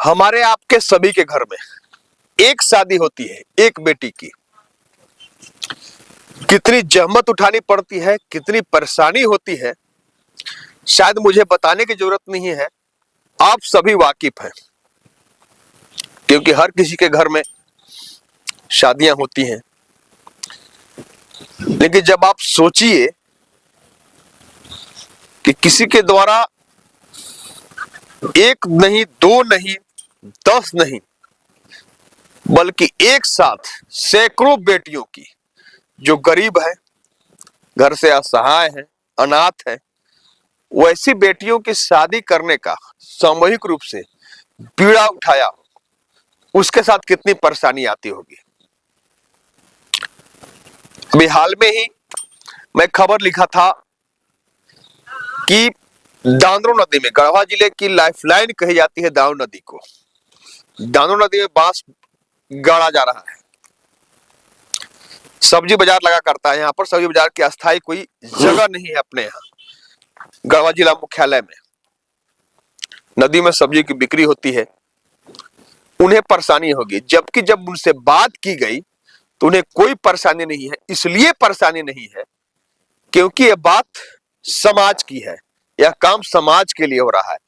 हमारे आपके सभी के घर में एक शादी होती है, एक बेटी की। कितनी जहमत उठानी पड़ती है, कितनी परेशानी होती है, शायद मुझे बताने की जरूरत नहीं है, आप सभी वाकिफ हैं। क्योंकि हर किसी के घर में शादियां होती हैं। लेकिन जब आप सोचिए कि किसी के द्वारा एक नहीं, दो नहीं, 10 नहीं, बल्कि एक साथ सैकड़ों बेटियों की, जो गरीब है, घर से असहाय है, अनाथ है, वैसी बेटियों की शादी करने का सामूहिक रूप से बीड़ा उठाया, उसके साथ कितनी परेशानी आती होगी। अभी हाल में ही मैं खबर लिखा था कि दानों नदी में, गढ़वा जिले की लाइफलाइन कही जाती है दानों नदी को, दानों नदी में बांस गाड़ा जा रहा है। सब्जी बाजार लगा करता है, यहाँ पर सब्जी बाजार की अस्थायी कोई जगह नहीं है अपने यहाँ गढ़वा जिला मुख्यालय में। नदी में सब्जी की बिक्री होती है, उन्हें परेशानी होगी। जबकि जब उनसे बात की गई तो उन्हें कोई परेशानी नहीं है। इसलिए परेशानी नहीं है क्योंकि यह बात समाज की है, यह काम समाज के लिए हो रहा है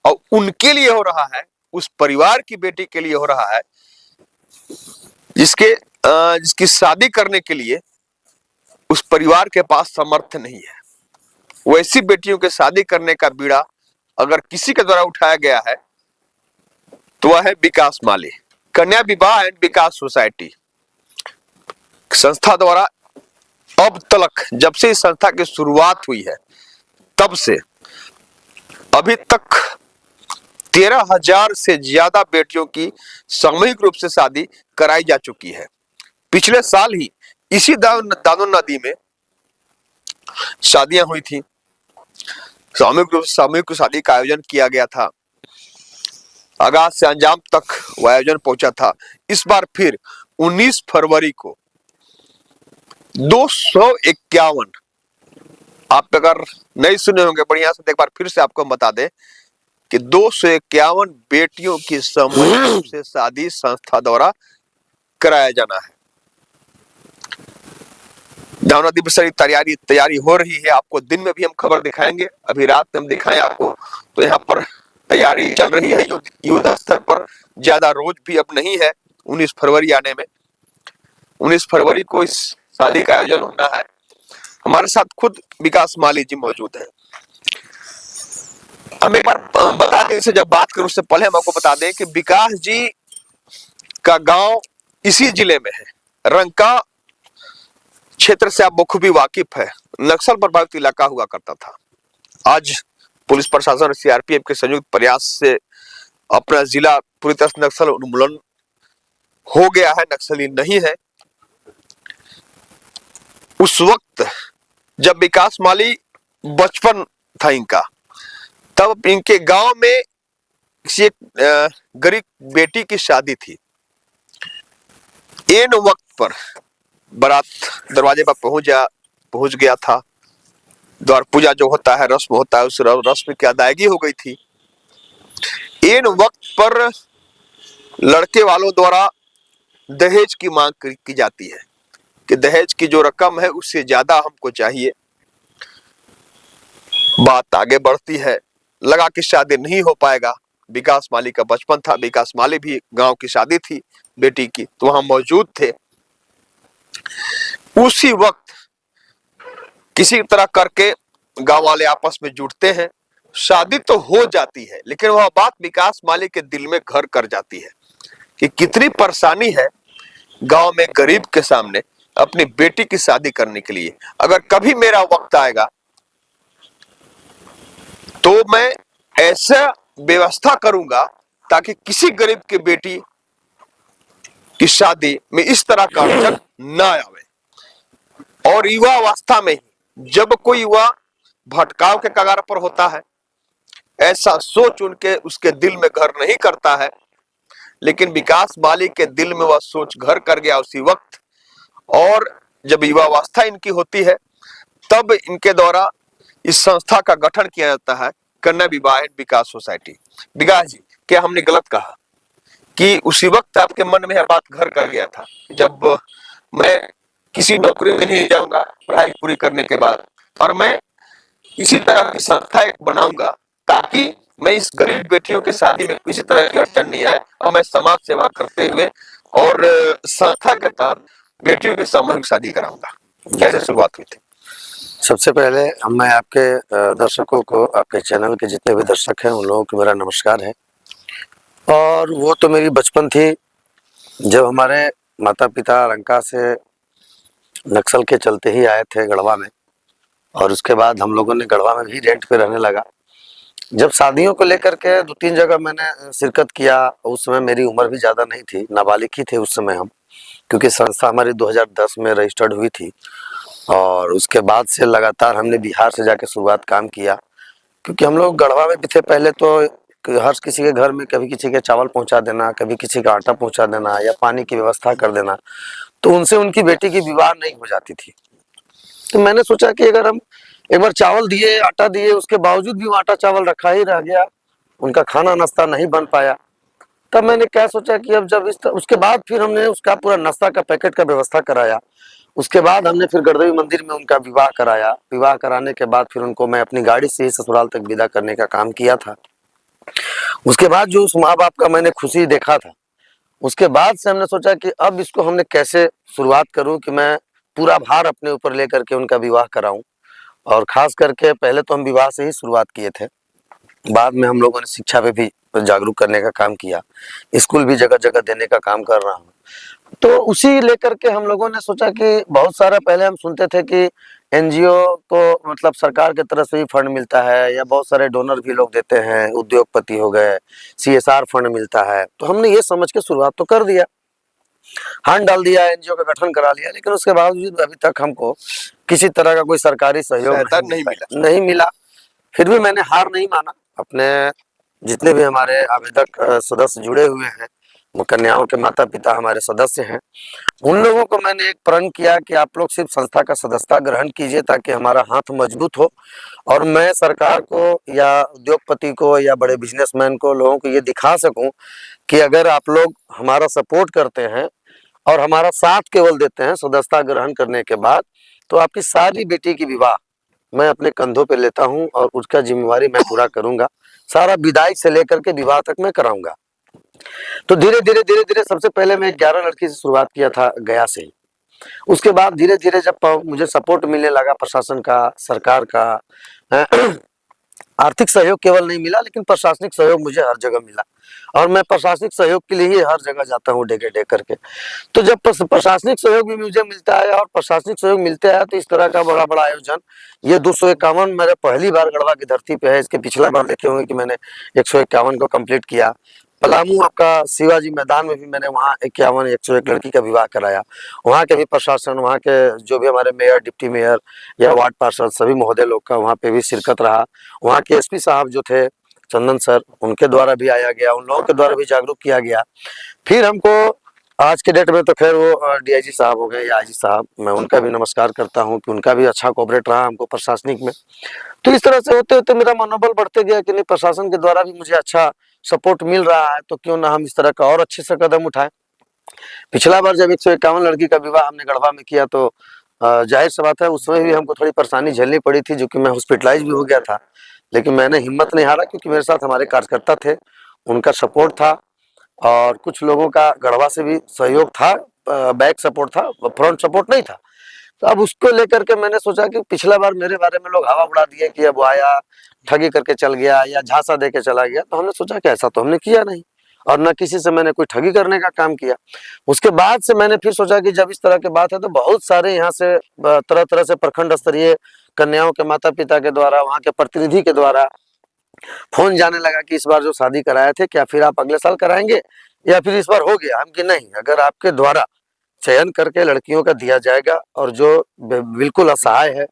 और उनके लिए हो रहा है, उस परिवार की बेटी के लिए हो रहा है जिसकी शादी करने के लिए उस परिवार के पास सामर्थ्य नहीं है। वैसी बेटियों के शादी करने का बीड़ा अगर किसी के द्वारा उठाया गया है तो वह है विकास माली, कन्या विवाह एंड विकास सोसाइटी संस्था द्वारा। अब तक, जब से इस संस्था की शुरुआत हुई है, तब से अभी तक 13,000 से ज्यादा बेटियों की सामूहिक रूप से शादी कराई जा चुकी है। पिछले साल ही इसी दानों नदी में शादियां हुई थी, सामूहिक शादी का आयोजन किया गया था, आगाज से अंजाम तक वह आयोजन पहुंचा था। इस बार फिर 19 फरवरी को 251, आप अगर नहीं सुने होंगे बढ़िया से एक बार फिर से आपको बता दें कि 251 बेटियों की सामूहिक रूप से शादी संस्था द्वारा कराया जाना है। दानों नदी पर सारी तैयारी हो रही है। आपको दिन में भी हम खबर दिखाएंगे, अभी रात में हम दिखाएं आपको। तो यहाँ पर तैयारी चल रही है युद्ध स्तर पर, ज्यादा रोज भी अब नहीं है 19 फरवरी आने में। 19 फरवरी को इस शादी का आयोजन होना है। हमारे साथ खुद विकास माली जी मौजूद हैं। हम एक बार बता दें, जब बात करूं उससे पहले हम आपको बता दें कि विकास जी का गांव इसी जिले में है। रंका क्षेत्र से आप बखूबी वाकिफ है, नक्सल प्रभावित इलाका हुआ करता था। आज पुलिस प्रशासन और सीआरपीएफ के संयुक्त प्रयास से अपना जिला पूरी तरह से नक्सल उन्मूलन हो गया है, नक्सली नहीं है। उस वक्त जब विकास माली बचपन था इनका, तब इनके गांव में किसी एक गरीब बेटी की शादी थी। इन वक्त पर बारात दरवाजे पर पहुंच गया था। द्वार पूजा जो होता है, रस्म होता है, उस रस्म की अदायगी हो गई थी। इन वक्त पर लड़के वालों द्वारा दहेज की मांग की जाती है कि दहेज की जो रकम है उससे ज्यादा हमको चाहिए। बात आगे बढ़ती है, लगा कि शादी नहीं हो पाएगा। विकास माली का बचपन था, विकास माली भी गांव की शादी थी बेटी की, तो वहां मौजूद थे। उसी वक्त किसी तरह करके गांव वाले आपस में जुटते हैं, शादी तो हो जाती है, लेकिन वह बात विकास माली के दिल में घर कर जाती है कि कितनी परेशानी है गांव में गरीब के सामने अपनी बेटी की शादी करने के लिए। अगर कभी मेरा वक्त आएगा तो मैं ऐसा व्यवस्था करूंगा ताकि किसी गरीब की बेटी की शादी में इस तरह का अड़चन ना आवे। और युवा अवस्था में ही जब कोई युवा भटकाव के कगार पर होता है, ऐसा सोच उसके दिल में घर नहीं करता है, लेकिन विकास माली के दिल में वह सोच घर कर गया उसी वक्त। और जब युवा अवस्था इनकी होती है, तब इनके द्वारा इस संस्था का गठन किया जाता है, कन्या विवाह एवं विकास सोसाइटी। विकास जी, क्या हमने गलत कहा? कि उसी वक्त आपके मन में यह बात घर कर गया था, जब मैं किसी नौकरी में नहीं जाऊंगा पढ़ाई पूरी करने के बाद, और मैं इसी तरह की संस्था एक बनाऊंगा ताकि मैं इस गरीब बेटियों की शादी में किसी तरह की अड़चन नहीं आए, और मैं समाज सेवा करते हुए और संस्था के तहत बेटियों की सामूहिक शादी कराऊंगा। कैसे शुरुआत हुई थी? सबसे पहले मैं आपके दर्शकों को, आपके चैनल के जितने भी दर्शक हैं उन लोगों को मेरा नमस्कार है। और वो तो मेरी बचपन थी जब हमारे माता पिता लंका से नक्सल के चलते ही आए थे गढ़वा में, और उसके बाद हम लोगों ने गढ़वा में भी रेंट पे रहने लगा। जब शादियों को लेकर के 2-3 जगह मैंने शिरकत किया, उस समय मेरी उम्र भी ज़्यादा नहीं थी, नाबालिग ही थे उस समय हम, क्योंकि संस्था हमारी 2010 में रजिस्टर्ड हुई थी। और उसके बाद से लगातार हमने बिहार से जाके शुरुआत काम किया, क्योंकि हम लोग गढ़वा में भी थे पहले, तो हर किसी के घर में कभी किसी के चावल पहुंचा देना, कभी किसी का आटा पहुंचा देना या पानी की व्यवस्था कर देना, तो उनसे उनकी बेटी की विवाह नहीं हो जाती थी। तो मैंने सोचा कि अगर हम एक बार चावल दिए, आटा दिए, उसके बावजूद भी वो आटा चावल रखा ही रह गया, उनका खाना नाश्ता नहीं बन पाया, तब मैंने क्या सोचा कि अब जब उसके बाद फिर हमने उसका पूरा नाश्ता का पैकेट का व्यवस्था कराया। उसके बाद हमने फिर गढ़देवी मंदिर में उनका विवाह कराया। विवाह कराने के बाद फिर उनको मैं अपनी गाड़ी से ही ससुराल तक विदा करने का काम किया था। उसके बाद जो उस माँ बाप का मैंने खुशी देखा था, उसके बाद से हमने सोचा कि अब इसको हमने कैसे शुरुआत करूं कि मैं पूरा भार अपने ऊपर लेकर के उनका विवाह कराऊं। और खास करके पहले तो हम विवाह से ही शुरुआत किए थे, बाद में हम लोगों ने शिक्षा पे भी जागरूक करने का काम किया, स्कूल भी जगह जगह देने का काम कर रहा हूँ। तो उसी लेकर के हम लोगों ने सोचा कि बहुत सारा पहले हम सुनते थे कि एनजीओ को मतलब सरकार की तरफ से भी फंड मिलता है, या बहुत सारे डोनर भी लोग देते हैं, उद्योगपति हो गए, सीएसआर फंड मिलता है। तो हमने ये समझ के शुरुआत तो कर दिया, हाथ डाल दिया, एनजीओ का गठन करा लिया, लेकिन उसके बावजूद अभी तक हमको किसी तरह का कोई सरकारी सहयोग नहीं मिला। फिर भी मैंने हार नहीं माना। अपने जितने भी हमारे आवेदक सदस्य जुड़े हुए हैं, कन्याओं के माता पिता हमारे सदस्य हैं, उन लोगों को मैंने एक प्रण किया कि आप लोग सिर्फ संस्था का सदस्यता ग्रहण कीजिए ताकि हमारा हाथ मजबूत हो, और मैं सरकार को या उद्योगपति को या बड़े बिजनेसमैन को, लोगों को ये दिखा सकूं कि अगर आप लोग हमारा सपोर्ट करते हैं और हमारा साथ केवल देते हैं सदस्यता ग्रहण करने के बाद, तो आपकी सारी बेटी की विवाह मैं अपने कंधों पे लेता हूं और उसका जिम्मेवारी मैं पूरा करूंगा। सारा विदाई से लेकर के विवाह तक मैं कराऊंगा। तो धीरे धीरे सबसे पहले मैं 11 लड़की से शुरुआत किया था गया से ही। उसके बाद धीरे धीरे जब मुझे सपोर्ट मिलने लगा प्रशासन का, सरकार का, आर्थिक सहयोग केवल नहीं मिला लेकिन प्रशासनिक सहयोग मुझे हर जगह मिला, और मैं प्रशासनिक सहयोग के लिए ही हर जगह जाता हूँ डेगे डे करके। तो जब प्रशासनिक सहयोग भी मुझे मिलता है और प्रशासनिक सहयोग मिलता है, तो इस तरह का बड़ा बड़ा आयोजन, ये 251 मेरे पहली बार गढ़वा की धरती पे है। इसके पिछला बार देखे होंगे कि मैंने 151 को कंप्लीट किया। पलामू आपका शिवाजी मैदान में भी मैंने वहाँ 51-101 लड़की का विवाह कराया। वहाँ के भी प्रशासन, वहाँ के जो भी हमारे मेयर, डिप्टी मेयर या वार्ड पार्षद, सभी महोदय लोग का वहाँ पे भी शिरकत रहा। वहाँ के एसपी साहब जो थे चंदन सर, उनके द्वारा भी आया गया, उन लोगों के द्वारा भी जागरूक किया गया। फिर हमको आज के डेट में तो खैर वो डीआईजी साहब हो गए या आईजी साहब, मैं उनका भी नमस्कार करता हूँ कि उनका भी अच्छा कोऑपरेट रहा हमको प्रशासनिक में। तो इस तरह से होते होते मेरा मनोबल बढ़ते गया कि नहीं, प्रशासन के द्वारा भी मुझे अच्छा सपोर्ट मिल रहा है, तो क्यों ना हम इस तरह का और अच्छे से कदम उठाएं। पिछला बार जब 151 लड़की का विवाह हमने गढ़वा में किया, तो जाहिर सी बात है उस समय भी हमको थोड़ी परेशानी झेलनी पड़ी थी, जो कि मैं हॉस्पिटलाइज भी हो गया था, लेकिन मैंने हिम्मत नहीं हारा, क्योंकि मेरे साथ हमारे कार्यकर्ता थे, उनका सपोर्ट था, और कुछ लोगों का गढ़वा से भी सहयोग था, बैक सपोर्ट था, फ्रंट सपोर्ट नहीं था। तो अब उसको लेकर के मैंने सोचा कि पिछला बार मेरे बारे में लोग हवा उड़ा दिए कि अब वो आया, ठगी करके चल गया या झांसा दे के चला गया, तो हमने सोचा कि ऐसा तो हमने किया नहीं, और न किसी से मैंने कोई ठगी करने का काम किया। उसके बाद से मैंने फिर सोचा कि जब इस तरह की बात है तो बहुत सारे यहाँ से तरह तरह से प्रखंड स्तरीय कन्याओं के माता पिता के द्वारा, वहाँ के प्रतिनिधि के द्वारा फोन जाने लगा कि इस बार जो शादी कराए थे क्या फिर आप अगले साल कराएंगे, या फिर इस बार हो गया। हम कि नहीं, अगर आपके द्वारा चयन करके लड़कियों का दिया जाएगा, और जो बिल्कुल असहाय है,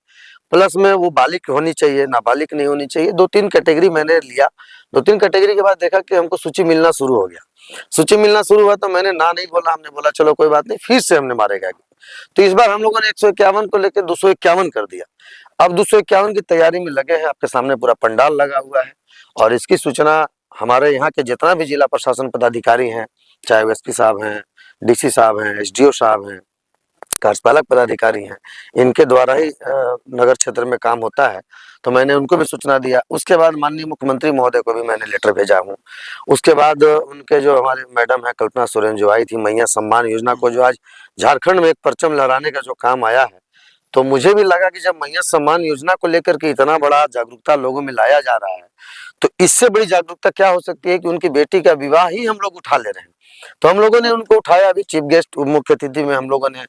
प्लस में वो बालिक होनी चाहिए, नाबालिग नहीं होनी चाहिए। 2-3 कैटेगरी मैंने लिया। 2-3 कैटेगरी के बाद देखा कि हमको सूची मिलना शुरू हो गया। सूची मिलना शुरू हुआ तो मैंने ना नहीं बोला, हमने बोला चलो कोई बात नहीं, फिर से हमने मारेगा। तो इस बार हम लोगों ने 151 को लेकर 251 कर दिया। अब 251 की तैयारी में लगे हैं, आपके सामने पूरा पंडाल लगा हुआ है, और इसकी सूचना हमारे यहाँ के जितना भी जिला प्रशासन पदाधिकारी हैं, चाहे वो एसपी साहब हैं, डीसी साहब हैं, एसडीओ साहब हैं, कार्यपालक पदाधिकारी हैं, इनके द्वारा ही नगर क्षेत्र में काम होता है। तो मैंने उनको भी सूचना दिया। उसके बाद माननीय मुख्यमंत्री महोदय को भी मैंने लेटर भेजा हूँ। उसके बाद उनके जो हमारे मैडम है कल्पना सोरेन जो आई थी, मैया सम्मान योजना को जो आज झारखंड में एक परचम लहराने का जो काम आया है, तो मुझे भी लगा कि जब मैया सम्मान योजना को लेकर के इतना बड़ा जागरूकता लोगों में लाया जा रहा है, तो इससे बड़ी जागरूकता क्या हो सकती है कि उनकी बेटी का विवाह ही हम लोग उठा ले रहे हैं। तो हम लोगों ने उनको उठाया, अभी चीफ गेस्ट मुख्य अतिथि में हम लोगों ने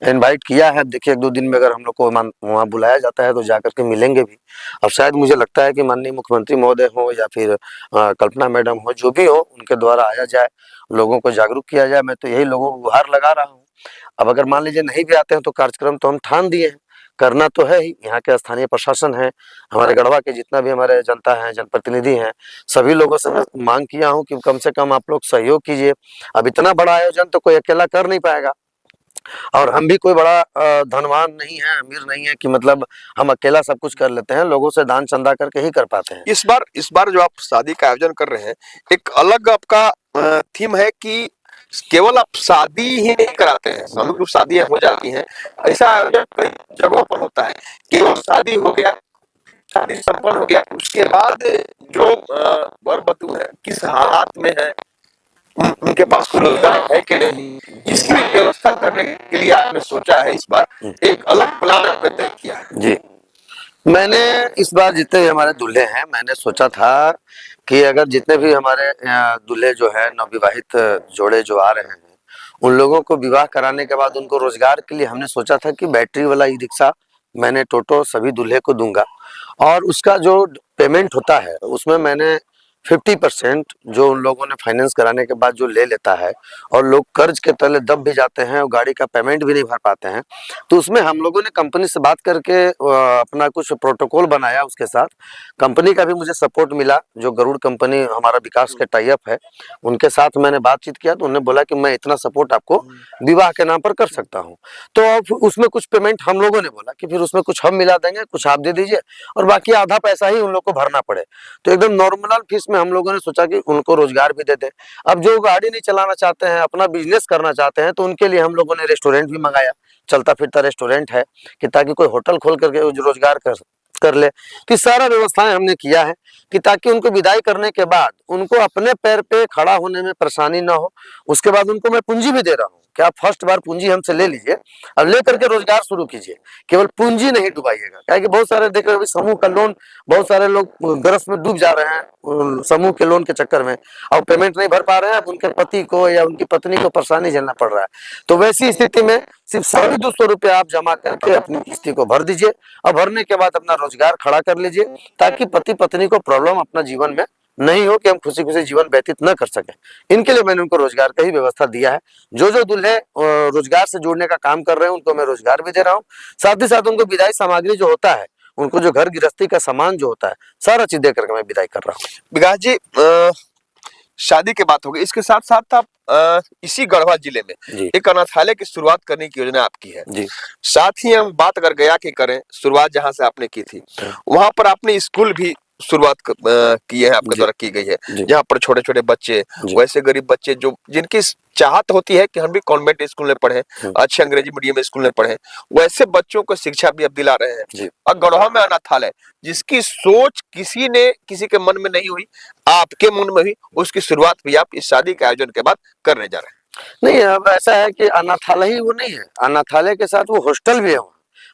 इनवाइट किया है। देखिए 1-2 दिन में अगर हम लोग को वहाँ बुलाया जाता है तो जाकर के मिलेंगे भी। अब शायद मुझे लगता है कि माननीय मुख्यमंत्री महोदय हो या फिर कल्पना मैडम हो, जो भी हो, उनके द्वारा आया जाए, लोगों को जागरूक किया जाए। मैं तो यही लोगों को गुहार लगा रहा हूँ। अब अगर मान लीजिए नहीं भी आते हैं तो कार्यक्रम तो हम ठान दिए हैं, करना तो है ही। यहाँ के स्थानीय प्रशासन है, हमारे गढ़वा के जितना भी हमारे जनता है, जनप्रतिनिधि हैं, सभी लोगों से मैं मांग किया हूँ कि कम से कम आप लोग सहयोग कीजिए। अब इतना बड़ा आयोजन तो कोई अकेला कर नहीं पाएगा, और हम भी कोई बड़ा धनवान नहीं है, अमीर नहीं है कि मतलब हम अकेला सब कुछ कर लेते हैं। लोगों से दान चंदा करके ही कर पाते हैं। इस बार जो आप शादी का आयोजन कर रहे हैं, एक अलग आपका थीम है कि केवल आप शादी ही नहीं कराते हैं, सामूहिक रूप शादियां हो जाती हैं, ऐसा आयोजन कई जगहों पर होता है। केवल शादी हो गया, शादी संपन्न हो गया, उसके बाद जो वर वधू है किस हालात में है, उनके पास कोई रोजगार है कि नहीं, इसकी भी व्यवस्था करने के लिए आपने सोचा है इस बार, एक अलग प्लान आपने तय किया है। जी, मैंने इस बार जितने भी हमारे दूल्हे हैं, मैंने सोचा था कि अगर जितने भी हमारे दूल्हे जो है नवविवाहित जोड़े जो आ रहे हैं, उन लोगों को विवाह कराने के बाद उनको रोजगार के लिए हमने सोचा था कि बैटरी वाला ई रिक्शा मैंने टोटो सभी दूल्हे को दूंगा, और उसका जो पेमेंट होता है उसमें मैंने 50% जो उन लोगों ने फाइनेंस कराने के बाद जो ले लेता है, और लोग कर्ज के तले दब भी जाते हैं और गाड़ी का पेमेंट भी नहीं भर पाते हैं, तो उसमें हम लोगों ने कंपनी से बात करके अपना कुछ प्रोटोकॉल बनाया। उसके साथ कंपनी का भी मुझे सपोर्ट मिला, जो गरुड़ कंपनी हमारा विकास के टाई अप है, उनके साथ मैंने बातचीत किया तो उन्होंने बोला कि मैं इतना सपोर्ट आपको विवाह के नाम पर कर सकता हूँ। तो अब उसमें कुछ पेमेंट हम लोगों ने बोला कि फिर उसमें कुछ हम मिला देंगे, कुछ आप दे दीजिए, और बाकी आधा पैसा ही उन लोग को भरना पड़े। तो एकदम नॉर्मल फीस में हम लोगों ने सोचा कि उनको रोजगार भी दे दें। अब जो गाड़ी नहीं चलाना चाहते हैं, अपना बिजनेस करना चाहते हैं, तो उनके लिए हम लोगों ने रेस्टोरेंट भी मंगाया, चलता फिरता रेस्टोरेंट है, कि ताकि कोई होटल खोल करके रोजगार कर ले। तो सारा व्यवस्थाएं हमने किया है कि ताकि उनको विदाई करने के बाद उनको अपने पैर पे खड़ा होने में परेशानी ना हो। उसके बाद उनको मैं पूंजी भी दे रहा हूँ कि आप फर्स्ट बार पूंजी हमसे ले लीजिए, अब ले करके रोजगार शुरू कीजिए, केवल पूंजी नहीं डुबाइएगा। क्या कि बहुत सारे देख रहे हो समूह का लोन, बहुत सारे लोग ग्रस्त में डूब जा रहे हैं समूह के लोन के चक्कर में, और पेमेंट नहीं भर पा रहे हैं। अब उनके पति को या उनकी पत्नी को परेशानी झेलना पड़ रहा है। तो वैसी स्थिति में सिर्फ 250 रुपये आप जमा करके अपनी किस्ती को भर दीजिए, और भरने के बाद अपना रोजगार खड़ा कर लीजिए, ताकि पति पत्नी को प्रॉब्लम अपना जीवन में नहीं हो, कि हम खुशी खुशी जीवन व्यतीत न कर सके। इनके लिए मैंने उनको रोजगार का ही व्यवस्था दिया है। जो जो दूल्हे रोजगार से जुड़ने का काम कर रहे हैं उनको मैं रोजगार भी दे रहा हूँ, साथ ही साथ उनको विदाई सामग्री जो होता है, उनको जो घर गृहस्थी का सामान जो होता है, सारा चीज दे करके मैं विदाई कर रहा हूँ। विकास जी, शादी की बात हो गई, इसके साथ साथ आप इसी गढ़वा जिले में एक अनाथालय की शुरुआत करने की योजना आपकी है जी। साथ ही हम बात अगर गया की करें, शुरुआत जहां से आपने की थी, वहां पर आपने स्कूल भी शुरुआत की है, आपके द्वारा की गई है, जहाँ पर छोटे छोटे बच्चे, वैसे गरीब बच्चे जो जिनकी चाहत होती है कि हम भी कॉन्वेंट स्कूल में पढ़े, अच्छे अंग्रेजी मीडियम स्कूल में पढ़े, वैसे बच्चों को शिक्षा भी अब दिला रहे हैं। और गढ़वा में अनाथालय, जिसकी सोच किसी के मन में नहीं हुई, आपके मन में हुई, उसकी शुरुआत भी आप इस शादी के आयोजन के बाद करने जा रहे हैं। नहीं, अब ऐसा है कि अनाथालय ही वो नहीं है, अनाथालय के साथ वो हॉस्टल भी है।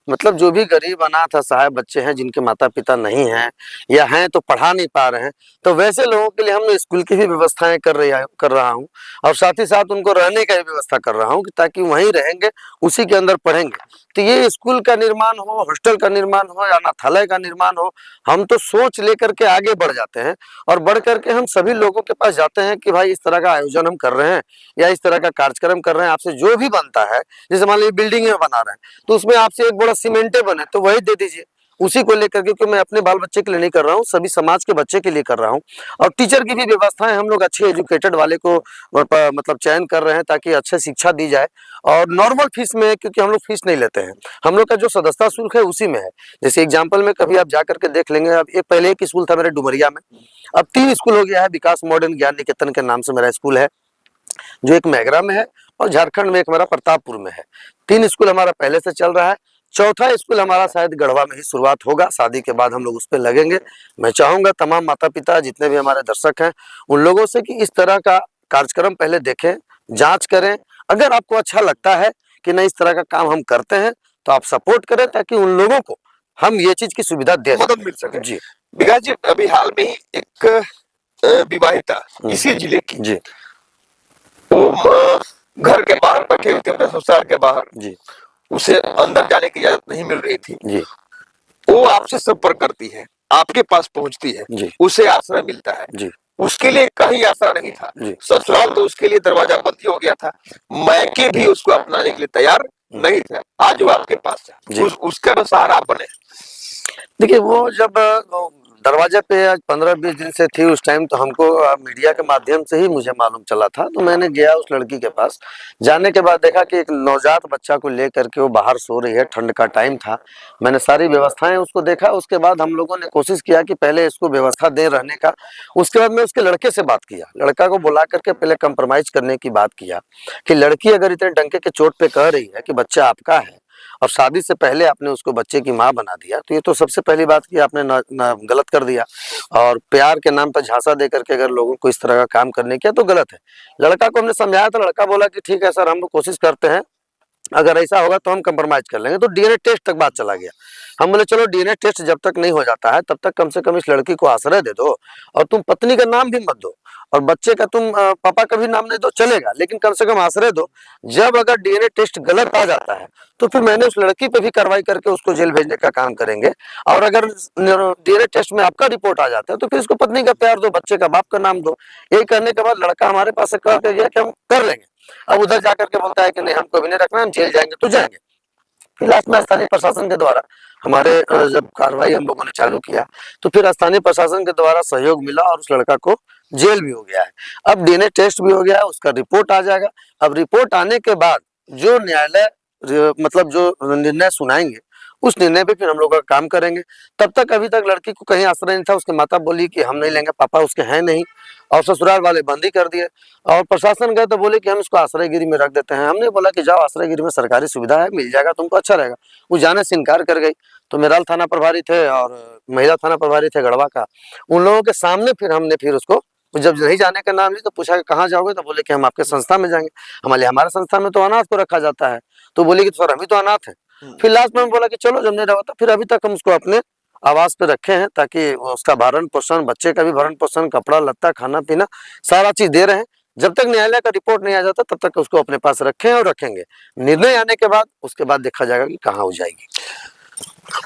मतलब जो भी गरीब अनाथ असहाय बच्चे हैं, जिनके माता पिता नहीं हैं या हैं तो पढ़ा नहीं पा रहे हैं, तो वैसे लोगों के लिए हम स्कूल की भी व्यवस्थाएं कर रहा हूँ, और साथ ही साथ उनको रहने का भी व्यवस्था कर रहा हूँ, कि ताकि वहीं रहेंगे, उसी के अंदर पढ़ेंगे। तो ये स्कूल का निर्माण हो, हॉस्टल का निर्माण हो, या अनाथालय का निर्माण हो, हम तो सोच लेकर के आगे बढ़ जाते हैं, और बढ़ करके हम सभी लोगों के पास जाते हैं कि भाई इस तरह का आयोजन हम कर रहे हैं या इस तरह का कार्यक्रम कर रहे हैं, आपसे जो भी बनता है, जैसे मान लीजिए बिल्डिंग बना रहे हैं, तो उसमें आपसे एक बड़ा सीमेंटे बने तो वही दे दीजिए, उसी को लेकर के, क्योंकि मैं अपने बाल बच्चे के लिए नहीं कर रहा हूँ, सभी समाज के बच्चे के लिए कर रहा हूँ। और टीचर की भी व्यवस्थाएं हम लोग अच्छे एजुकेटेड वाले को मतलब चयन कर रहे हैं, ताकि अच्छे शिक्षा दी जाए, और नॉर्मल फीस में, क्योंकि हम लोग फीस नहीं लेते हैं, हम लोग का जो सदस्यता शुल्क है उसी में है। जैसे एग्जाम्पल में कभी आप जाकर के देख लेंगे, अब पहले एक स्कूल था मेरे डुमरिया में, अब 3 स्कूल हो गया है, विकास मॉडर्न ज्ञान निकेतन के नाम से मेरा स्कूल है। जो एक मैगरा में है और झारखंड में एक हमारा प्रतापपुर में है। 3 स्कूल हमारा पहले से चल रहा है। चौथा स्कूल हमारा शायद गढ़वा में ही शुरुआत होगा। शादी के बाद हम लोग उस पर लगेंगे। मैं चाहूंगा तमाम माता पिता जितने भी हमारे दर्शक हैं उन लोगों से कि इस तरह का कार्यक्रम पहले देखें, जांच करें। अगर आपको अच्छा लगता है कि नहीं इस तरह का काम हम करते हैं तो आप सपोर्ट करें, ताकि उन लोगों को हम ये चीज की सुविधा दे मदद मिल सके। जी विकास जी, अभी हाल में ही एक विवाहिता इसी जिले की, जी वो घर के बाहर बैठे हुए थे, अपने ससुराल के बाहर, जी उसे अंदर जाने की इजाजत नहीं मिल रही थी। जी वो आपसे संपर्क करती है, आपके पास पहुंचती है, जी उसे आश्रय मिलता है। जी उसके लिए कहीं आशा नहीं था। जी ससुराल तो उसके लिए दरवाजा बंद ही हो गया था, मायके भी उसको अपनाने के लिए तैयार नहीं था। आज वो आपके पास है, उसका सहारा बने। देखिए, वो जब दरवाजे पे आज 15-20 दिन से थी उस टाइम, तो हमको मीडिया के माध्यम से ही मुझे मालूम चला था। तो मैंने गया उस लड़की के पास। जाने के बाद देखा कि एक नवजात बच्चा को लेकर के वो बाहर सो रही है। ठंड का टाइम था। मैंने सारी व्यवस्थाएं उसको देखा। उसके बाद हम लोगों ने कोशिश किया कि पहले इसको व्यवस्था दे रहने का। उसके बाद मैं उसके लड़के से बात किया, लड़का को बुला करके पहले कंप्रोमाइज करने की बात किया कि लड़की अगर इतने डंके के चोट पे कह रही है कि बच्चा आपका है और शादी से पहले आपने उसको बच्चे की माँ बना दिया, तो ये तो सबसे पहली बात कि आपने गलत कर दिया। और प्यार के नाम पर झांसा दे करके अगर लोगों को इस तरह का काम करने किया तो गलत है। लड़का को हमने समझाया तो लड़का बोला कि ठीक है सर, हम कोशिश करते हैं, अगर ऐसा होगा तो हम कंप्रोमाइज कर लेंगे। तो डीएनए टेस्ट तक बात चला गया। हम बोले चलो डीएनए टेस्ट जब तक नहीं हो जाता है तब तक कम से कम इस लड़की को आश्रय दे दो, और तुम पत्नी का नाम भी मत दो और बच्चे का तुम पापा का भी नाम नहीं दो, चलेगा, लेकिन कम से कम आश्रय दो। जब अगर डीएनए टेस्ट गलत आ जाता है तो फिर मैंने उस लड़की पे भी कार्रवाई करके उसको जेल भेजने का काम करेंगे। और अगर डीएनए टेस्ट में आपका रिपोर्ट आ जाता है तो फिर इसको पत्नी का प्यार दो, बच्चे का बाप का नाम दो। यही करने के बाद लड़का हमारे पास से कह के गया कि हम कर लेंगे। अब उधर जाकर के बोलता है कि नहीं, हमको भी नहीं रखना, हम जेल जाएंगे तो जाएंगे। फिर लास्ट में स्थानीय प्रशासन के द्वारा हमारे जब कार्रवाई हम लोगों ने चालू किया तो फिर स्थानीय प्रशासन के द्वारा सहयोग मिला और उस लड़का को जेल भी हो गया है। अब डीएनए टेस्ट भी हो गया है, उसका रिपोर्ट आ जाएगा। अब रिपोर्ट आने के बाद जो न्यायालय मतलब जो निर्णय सुनाएंगे उस निर्णय पे फिर हम लोग का काम करेंगे। तब तक अभी तक लड़की को कहीं आश्रय नहीं था। उसके माता बोली कि हम नहीं लेंगे, पापा उसके हैं नहीं, और ससुराल वाले बंद ही कर दिए। और प्रशासन गए तो बोले कि हम इसको आश्रयगिरी में रख देते हैं। हमने बोला कि जाओ, आश्रयगिरी में सरकारी सुविधा है, मिल जाएगा तुमको, अच्छा रहेगा। वो जाने से इनकार कर गई। तो मेराल थाना प्रभारी थे और महिला थाना प्रभारी थे गढ़वा का, उन लोगों के सामने फिर हमने फिर उसको, जब नहीं जाने का नाम लिया तो पूछा कि कहाँ जाओगे, तो बोले कि हम आपके संस्था में जाएंगे। हमारे संस्था में तो अनाथ को रखा जाता है। तो बोले कि सर हम ही तो अनाथ है। फिर लास्ट में बोला कि चलो, जब नहीं रहा तो फिर अभी तक हम उसको अपने आवास पे रखे हैं, ताकि उसका भरण पोषण, बच्चे का भी भरण पोषण, कपड़ा लत्ता, खाना पीना सारा चीज दे रहे हैं। जब तक न्यायालय का रिपोर्ट नहीं आ जाता तब तक उसको अपने पास रखें और रखेंगे। निर्णय आने के बाद उसके बाद देखा जाएगा कि कहाँ हो जाएगी।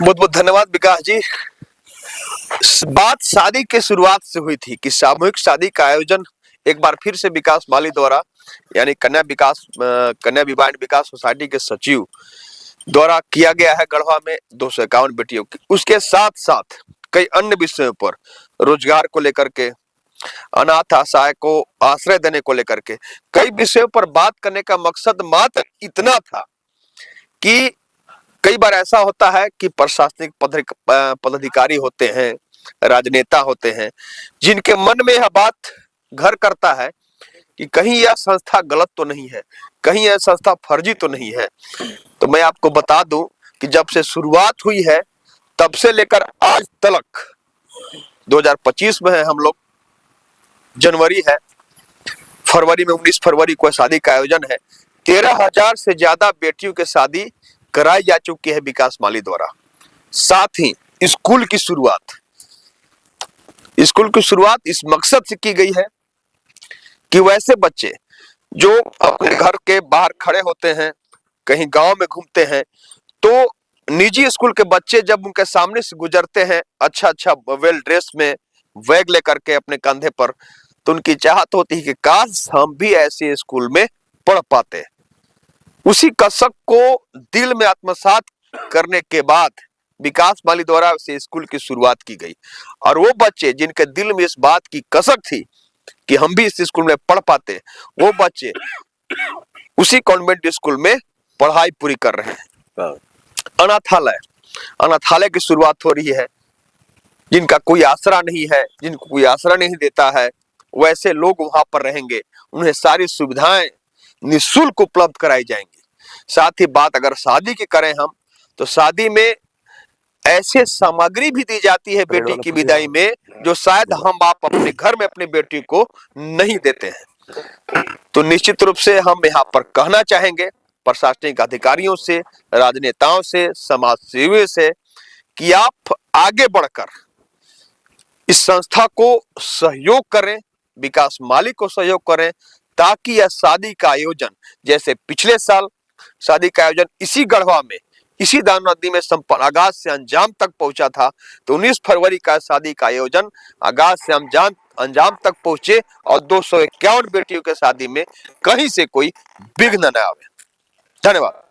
बहुत बहुत धन्यवाद विकास जी। बात शादी के शुरुआत से हुई थी कि सामूहिक शादी का आयोजन एक बार फिर से विकास माली द्वारा, यानी कन्या विवाह विकास सोसाइटी के सचिव द्वारा किया गया है गढ़वा में 251 बेटियों की। उसके साथ साथ कई अन्य विषयों पर, रोजगार को लेकर के, अनाथ असहाय को आश्रय देने को लेकर के कई विषयों पर बात करने का मकसद मात्र इतना था कि कई बार ऐसा होता है कि प्रशासनिक पदाधिकारी होते हैं, राजनेता होते हैं, जिनके मन में यह बात घर करता है कि कहीं यह संस्था गलत तो नहीं है, कहीं यह संस्था फर्जी तो नहीं है। तो मैं आपको बता दूं कि जब से शुरुआत हुई है तब से लेकर आज तक, 2025 में है हम लोग, जनवरी है, फरवरी में 19 फरवरी को शादी का आयोजन है। 13,000 से ज्यादा बेटियों की शादी कराई जा चुकी है विकास माली द्वारा। साथ ही स्कूल की शुरुआत इस मकसद से की गई है कि वैसे बच्चे जो अपने घर के बाहर खड़े होते हैं, कहीं गांव में घूमते हैं, तो निजी स्कूल के बच्चे जब उनके सामने से गुजरते हैं अच्छा वेल ड्रेस में, बैग लेकर के अपने कंधे पर, तो उनकी चाहत होती है कि काश हम भी ऐसे स्कूल में पढ़ पाते। उसी कसक को दिल में आत्मसात करने के बाद विकास माली द्वारा से स्कूल की शुरुआत की गई। और वो बच्चे जिनके दिल में इस बात की कसक थी कि हम भी इस स्कूल में पढ़ पाते, वो बच्चे उसी कॉन्वेंट स्कूल में पढ़ाई पूरी कर रहे हैं। अनाथालय की शुरुआत हो रही है। जिनका कोई आसरा नहीं है, जिनको कोई आसरा नहीं देता है, वैसे लोग वहां पर रहेंगे, उन्हें सारी सुविधाएं निःशुल्क उपलब्ध कराई जाएंगी। साथ ही बात अगर शादी की करें हम, तो शादी में ऐसे सामग्री भी दी जाती है बेटी की विदाई में जो शायद हम आप अपने घर में अपनी बेटी को नहीं देते हैं। तो निश्चित रूप से हम यहाँ पर कहना चाहेंगे प्रशासनिक अधिकारियों से, राजनेताओं से, समाज सेवियों से कि आप आगे बढ़कर इस संस्था को सहयोग करें, विकास माली को सहयोग करें, ताकि यह शादी का आयोजन, जैसे पिछले साल शादी का आयोजन इसी गढ़वा में, इसी दानो नदी में संपन्न आगाज से अंजाम तक पहुंचा था, तो 19 फरवरी का शादी का आयोजन आगाज से अंजाम तक पहुंचे और 251 बेटियों के शादी में कहीं से कोई विघ्न न आवे। धन्यवाद।